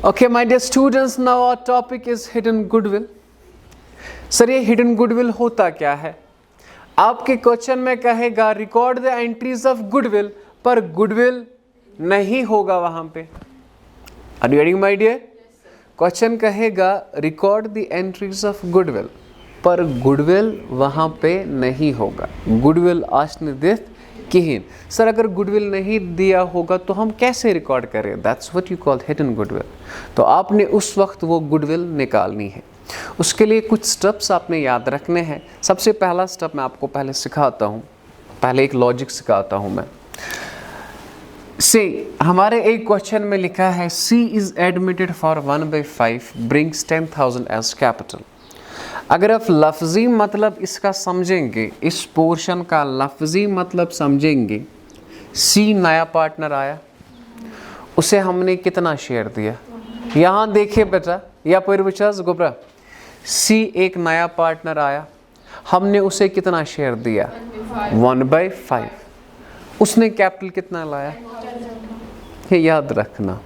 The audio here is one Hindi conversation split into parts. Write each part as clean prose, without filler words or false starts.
Okay, my dear students, now our topic is hidden goodwill. Sir ये हिडन गुडविल होता क्या है? आपके क्वेश्चन में कहेगा record the entries of goodwill, पर गुडविल नहीं होगा वहां पे. Are you getting my dear? Question कहेगा record the entries of goodwill, पर गुडविल वहां पे नहीं होगा. गुडविल आश्निदित किहिन. सर अगर गुडविल नहीं दिया होगा तो हम कैसे रिकॉर्ड करें? That's what you call hidden goodwill. तो आपने उस वक्त वो गुडविल निकालनी है. उसके लिए कुछ स्टेप्स आपने याद रखने हैं. सबसे पहला स्टेप मैं आपको पहले सिखाता हूँ. पहले एक लॉजिक सिखाता हूँ मैं. से हमारे एक क्वेश्चन में लिखा है C is admitted for 1/5 brings 10,000 as capital. अगर आप लफ्जी मतलब इसका समझेंगे, इस पोर्शन का लफ्जी मतलब समझेंगे, C नया पार्टनर आया, उसे हमने कितना शेयर दिया? यहाँ देखिए बेटा, या पर गोबरा, C एक नया पार्टनर आया, हमने उसे कितना शेयर दिया? 1/5. उसने कैपिटल कितना लाया? ये याद रखना.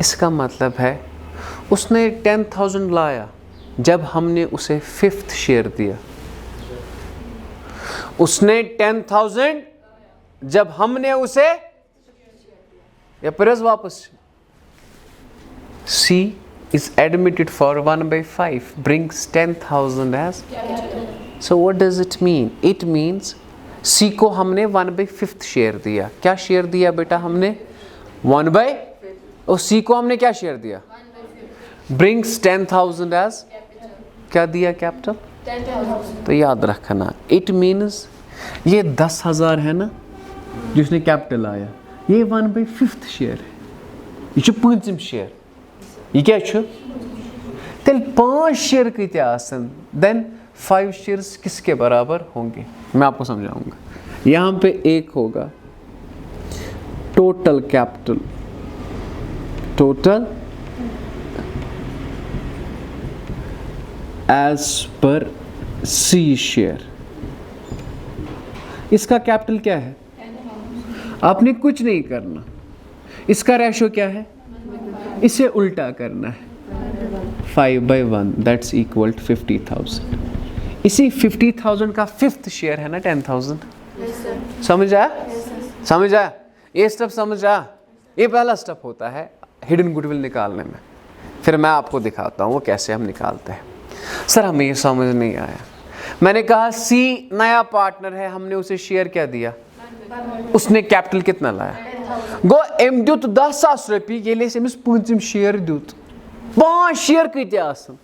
इसका मतलब है उसने 10,000 लाया जब हमने उसे 5th शेयर दिया. उसने 10,000 जब हमने उसे, या परस वापस, C is admitted for 1/5 brings 10,000 as capital. So what does it mean? It means C को हमने 1/5 शेयर दिया. क्या शेयर दिया बेटा हमने? 1/5. और C को हमने क्या शेयर दिया? 1/5. brings 10,000 as क्या दिया? कैपिटल 10,000. तो याद रखना, इट मीन्स ये 10,000 है ना जिसने कैपिटल आया, ये 1/5 शेयर है. ये 5th शेयर. ये क्या है? तेल 5 शेयर कितने आसन, देन 5 शेयर्स किसके बराबर होंगे मैं आपको समझाऊंगा. यहाँ पे एक होगा total capital, total as per C share. इसका कैपिटल क्या है? आपने कुछ नहीं करना. इसका रेशो क्या है? इसे उल्टा करना है. 5/1 दैट्स इक्वल टू 50,000. इसी 50,000 का 5th शेयर है ना 10,000. समझ आया? समझ आया? ये स्टेप समझ आया? ये पहला स्टेप होता है हिडन गुडविल निकालने में. फिर मैं आपको दिखाता हूँ वो कैसे हम निकालते हैं. सर हमें ये समझ नहीं आया. मैंने कहा C नया पार्टनर है, हमने उसे शेयर क्या दिया? उसने कैपिटल कितना लाया? गो एम दुत 10,000 रॉपि, ये अमिस 5th शेयर दुत. 5 शेयर कत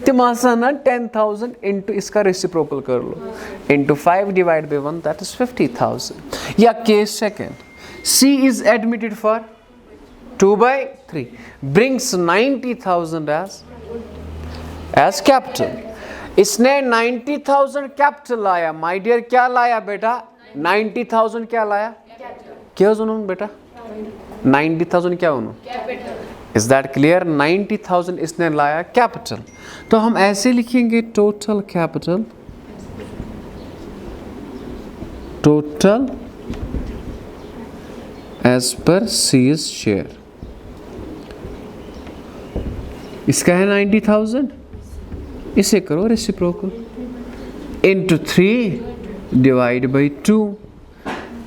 तम ना 10,000 इंटू इसका रेसिप्रोकल कर लो, into 5 divide by 1 that is 50,000. या case second, C is admitted for 2/3 brings 90,000 as capital. इसने 90,000 कैपिटल लाया. माय डियर क्या लाया बेटा? 90,000 क्या लाया? क्या उन्होंने बेटा? 90,000 क्या उन्होंने? Is that clear? 90,000 इसने लाया कैपिटल. तो हम ऐसे लिखेंगे टोटल कैपिटल, टोटल एज पर C's शेयर. इसका है 90,000, इसे करो reciprocal, into 3 divide by 2.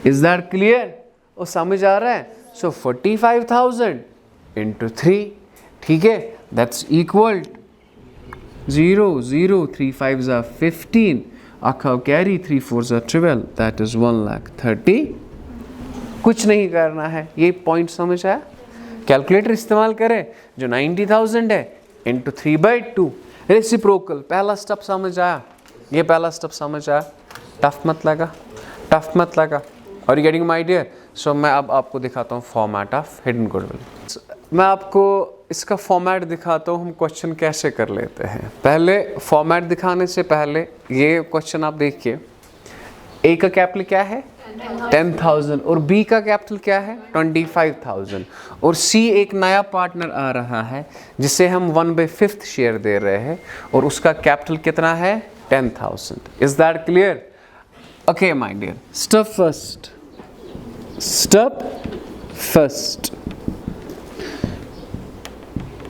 Is that clear? वो समझ आ रहा है? सो 45,000 इंटू 3, ठीक है, दैट्स इक्वल 0 0 3 5 15, अखा कैरी 3 4 12, दैट इज 1,30,000. कुछ नहीं करना है. ये पॉइंट समझ आया? कैलकुलेटर इस्तेमाल करें. जो 90,000 है इंटू 3/2 रेसिप्रोकल. पहला स्टेप समझ आया? ये पहला स्टेप समझ आया? टफ मत लगा, टफ मत लगा. और गेटिंग माय डियर? सो मैं अब आपको दिखाता हूँ फॉर्मेट ऑफ हिडन गुडविल. मैं आपको इसका फॉर्मेट दिखाता हूँ, हम क्वेश्चन कैसे कर लेते हैं. पहले फॉर्मेट दिखाने से पहले ये क्वेश्चन आप देखिए. A का कैपिटल क्या है? 10,000. और B का कैपिटल क्या है? 25,000. और C एक नया पार्टनर आ रहा है जिसे हम 1/5 शेयर दे रहे हैं, और उसका कैपिटल कितना है? 10,000. Is that clear? Okay my dear, step first.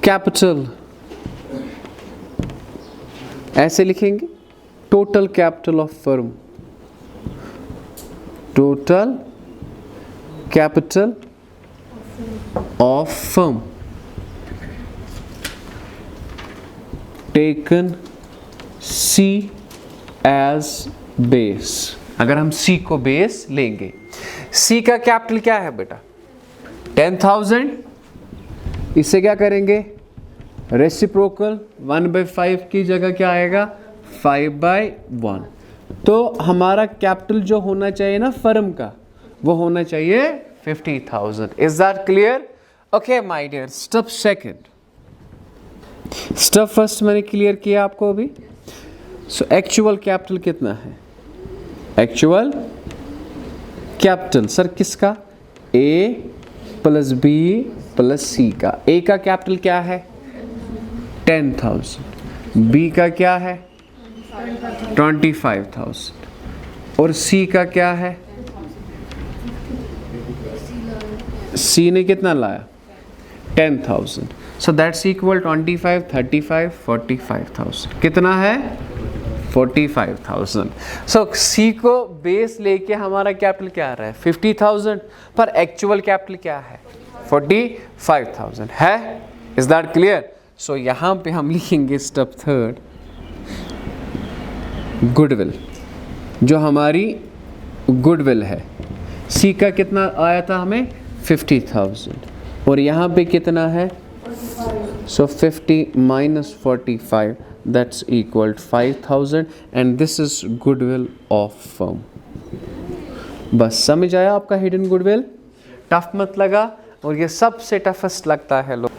Capital, ऐसे लिखेंगे total capital of firm, total capital of firm taken C as base. अगर हम सी को बेस लेंगे, सी का कैपिटल क्या है बेटा 10,000, इससे क्या करेंगे रेसिप्रोकल 1/5 की जगह क्या आएगा 5/1। तो हमारा कैपिटल जो होना चाहिए ना फर्म का, वो होना चाहिए 50,000। Is that clear? Okay my dear, step second, step first मैंने क्लियर किया आपको अभी। सो एक्चुअल कैपिटल कितना है? एक्चुअल कैपिटल सर किसका? ए प्लस बी प्लस सी का। ए का कैपिटल क्या है 10,000, बी का क्या है 25,000 और सी का क्या है? सी ने कितना लाया 10,000। सो दैट्स इक्वल 25, 35, 45,000। कितना है 45,000। सो सी को बेस लेके हमारा कैपिटल क्या आ रहा है 50,000, पर एक्चुअल कैपिटल क्या है 45,000 है। Is that clear? सो यहां पे हम लिखेंगे स्टेप थर्ड, गुडविल। जो हमारी गुडविल है, सी का कितना आया था हमें 50,000 और यहाँ पे कितना है? सो 50 minus 45 that's equal 5,000 and this is goodwill of firm। बस समझ आया आपका हिडन गुडविल? टफ मत लगा, और ये सबसे टफेस्ट लगता है लोग।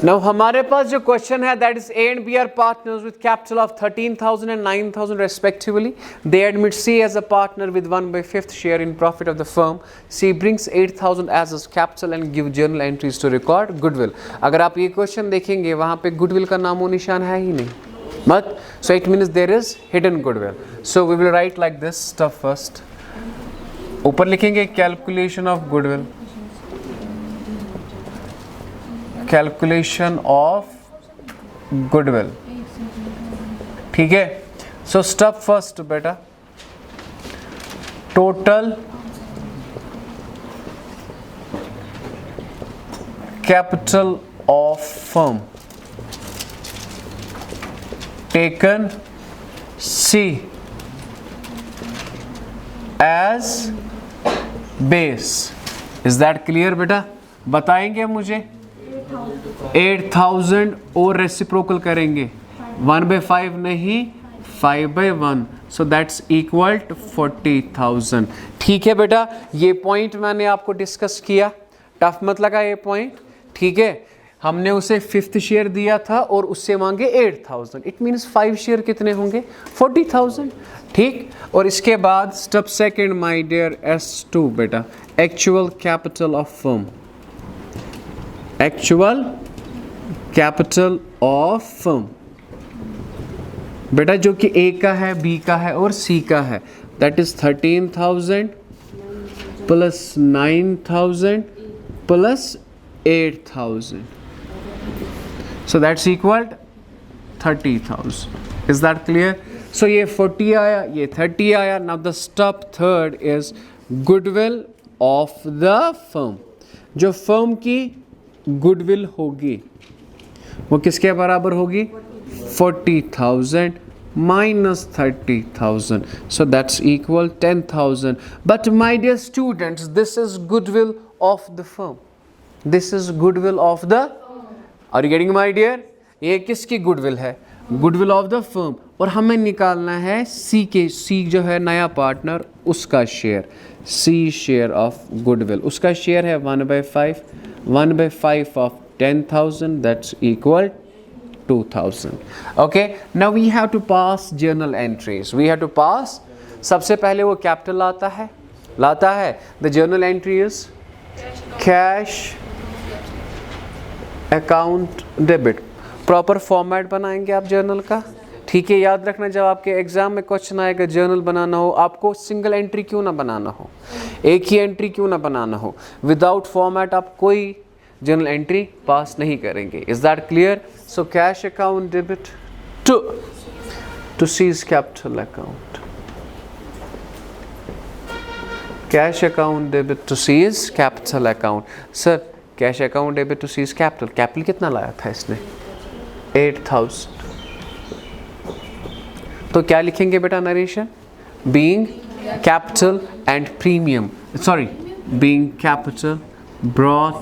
नाउ हमारे पास जो क्वेश्चन है that is A and B are partners with capital of 13,000 and 9,000 respectively. They admit C as a partner with 1/5 share in profit of the firm. C brings 8,000 as his capital and give journal entries to record goodwill. अगर आप ये क्वेश्चन देखेंगे वहाँ पे goodwill का नामो निशान है ही नहीं, मत। So it means there is hidden goodwill. So we will write like this stuff first. ऊपर लिखेंगे calculation of goodwill, calculation of goodwill. ठीक है, सो स्टेप फर्स्ट बेटा, total capital of firm taken C as base. Is that clear बेटा? बताएंगे मुझे 8,000 और रेसिप्रोकल करेंगे 1/5 नहीं 5/1, सो दैट्स इक्वल टू 40,000। ठीक है बेटा, ये पॉइंट मैंने आपको डिस्कस किया, टफ मत लगा ये पॉइंट। ठीक है, हमने उसे 5th शेयर दिया था और उससे मांगे 8,000, इट मीन्स 5 शेयर कितने होंगे 40,000। ठीक, और इसके बाद step second my dear S2 बेटा, actual capital of firm, actual capital of firm बेटा, जो कि ए का है, बी का है और सी का है, that is 13,000 plus 9,000 plus 8,000, so that's equal 30,000। Is that clear? So ये 40 आया, ये 30 आया। Now the step third is goodwill of the firm. जो फर्म की गुडविल होगी वो किसके बराबर होगी 40,000 minus 30,000, so that's equal 10,000. But my dear students, this is goodwill of the firm, this is goodwill of the, are you getting my dear? ये किसकी गुडविल है? Goodwill of the firm. और हमें निकालना है सी के, सी जो है नया पार्टनर, उसका share, C share of goodwill, उसका शेयर है 1/5, 1/5 of 10,000, that's equal 2,000. Okay, now we have to pass journal entries. We have to pass, सबसे पहले वो कैपिटल लाता है the journal entry is cash account debit. Proper format बनाएंगे आप जर्नल का। ठीक है, याद रखना जब आपके एग्जाम में क्वेश्चन आएगा जर्नल बनाना हो, आपको सिंगल एंट्री क्यों ना बनाना हो, एक ही एंट्री क्यों ना बनाना हो, विदाउट फॉर्मेट आप कोई जर्नल एंट्री पास नहीं करेंगे। Is that clear? So cash account debit to C's capital account, cash account debit to C's capital account. Sir cash account debit to C's capital, capital कितना लाया था इसने? 8000। तो क्या लिखेंगे बेटा narration? Being capital and premium, sorry being capital brought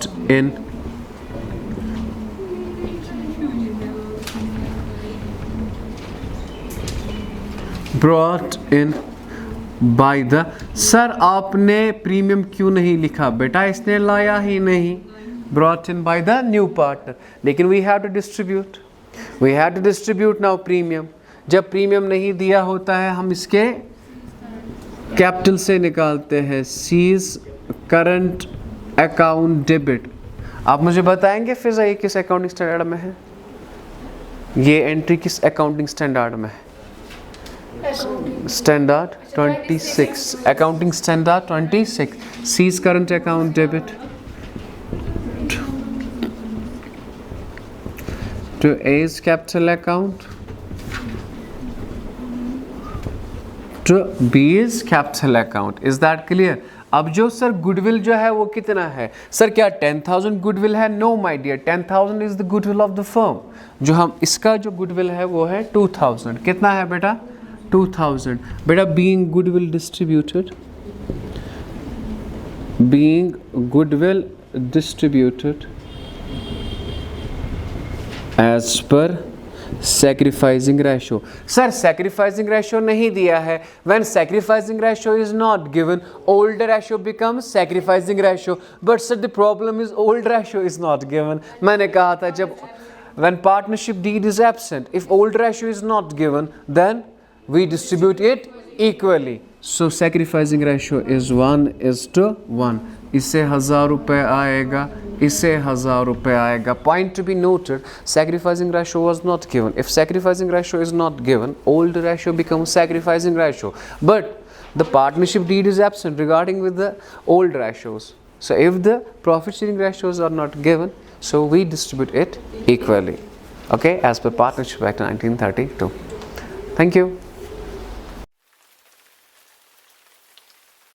in by the. Sir आपने प्रीमियम क्यों नहीं लिखा बेटा? इसने लाया ही नहीं, brought in by the new partner. लेकिन we have to distribute now premium. जब प्रीमियम नहीं दिया होता है हम इसके कैपिटल से निकालते हैं, सीज करंट अकाउंट डेबिट। आप मुझे बताएंगे फिर ये किस अकाउंटिंग स्टैंडर्ड में है? ये एंट्री किस अकाउंटिंग स्टैंडर्ड में है? Standard 26, accounting standard 26। C's current account debit to A's capital account to B's capital account. Is that clear? अब जो सर गुडविल जो है वो कितना है? सर क्या 10,000 गुडविल है? No my dear, 10,000 is the goodwill of the firm. जो हम इसका जो गुडविल है वो है 2,000। कितना है बेटा? 2,000। बेटा being goodwill distributed, being goodwill distributed as per sacrificing ratio. Sir sacrificing ratio नहीं दिया है। When sacrificing ratio is not given, old ratio becomes sacrificing ratio. But sir the problem is old ratio is not given. मैंने कहा था जब when partnership deed is absent, if old ratio is not given, then we distribute it equally. So sacrificing ratio is 1:1. इससे 1000 रुपये आएगा, इससे 1000 रुपये आएगा. Point to be noted, sacrificing ratio was not given. If sacrificing ratio is not given, old ratio becomes sacrificing ratio. But the partnership deed is absent regarding with the old ratios. So if the profit sharing ratios are not given, so we distribute it equally, okay, as per Partnership Act 1932. Thank you.